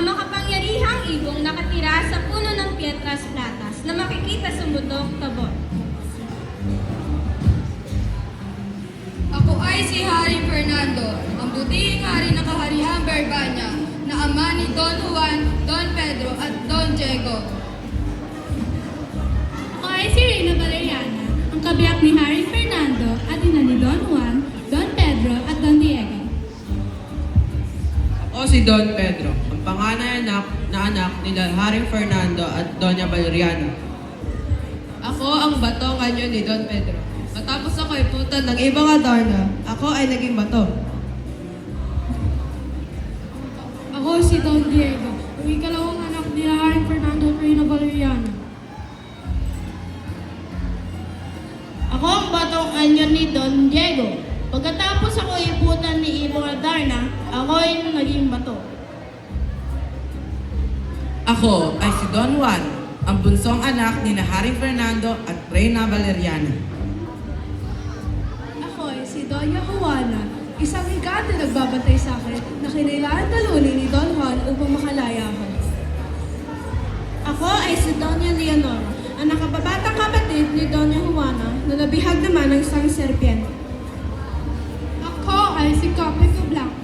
ang makapangyarihang ibong nakatira sa puno ng Pietras Platas na makikita sa Bundok Tabor. Ako ay si Hari Fernando, ang butihing hari ng kahariang Berbanya, na ama ni Don Juan, Don Pedro at Don Diego. Ako ay si Reyna Valeriana, ang kabiyak ni Hari Fernando at ina ni Don Juan, Don Pedro at Don Diego. Ako si Don Pedro, ang panganay na anak nila Haring Fernando at Doña Valeriana. Ako ang batong anyo ni Don Pedro. Matapos ako iputan ng ibang Adarna, ako ay naging bato. Ako si Don Diego, ang ikalawang anak ni Hari Fernando at Reyna Valeriana. Ako ang batong anyo ni Don Diego. Pagkatapos ako iputan ni Ibong Adarna, ako ay naging bato. Ako ay si Don Juan, ang bunsong anak ni Haring Fernando at Reyna Valeriana. Ako ay si Doña Juana, isang higante nagbabantay sa akin na kinailangan talunin ni Don Juan upang makalaya ako. Ako ay si Doña Leonora, ang nakababatang kapatid ni Doña Juana na nabihag naman ng isang serpiente. Ako ay si Capico Blanco.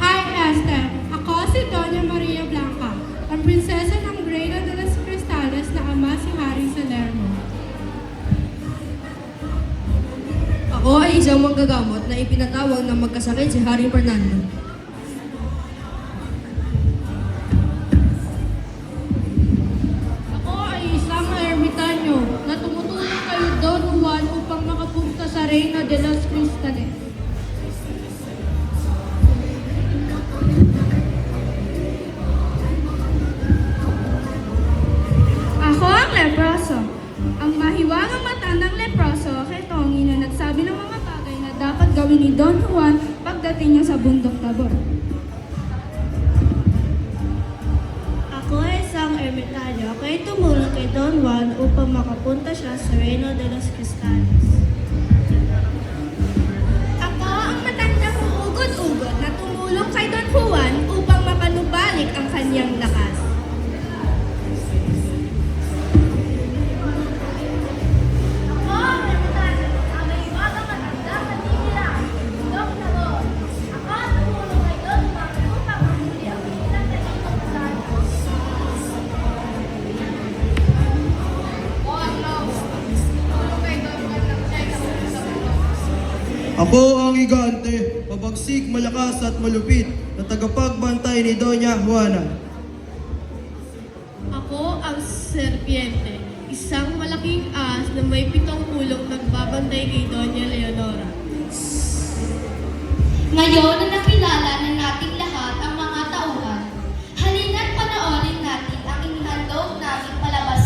Hi, Esther. Ako si Doña Maria Blanca, ang prinsesa ng Reino de las Cristales na ama si Hari Salerno. Ako ay isang manggagamot na ipinatawag ng magkasakit si Hari Fernando. Ako ay isang ermitanyo na tumutulong kay Don Juan upang makapunta sa Reino de las Cristales. Ako ang leproso. Ang mahiwagang mata ng leproso kay Tongi na nagsabi ng mga bagay na dapat gawin ni Don Juan pagdating niya sa Bundok Tabor. Ako ay isang ermitanyo. Ako ay tumulong kay Don Juan upang makapunta siya sa Reino de los Cristales. Ako ang matandang ugod-ugod na tumulong kay Don Juan upang mapanubalik ang kanyang lakas. Ako ang ermitanyo. Ang mahiwagang matanda na tinilang Bundok Tabor. Ako ang tumulong kay Don Juan upang mahuli ang ilang dakilang planos. Ako ang higante, mabagsik, malakas at malupit na tagapagbantay ni Doña Juana. Ako ang serpiente, isang malaking ahas na may 7 ulong nagbabantay kay Doña Leonora. Ngayon na nakilala na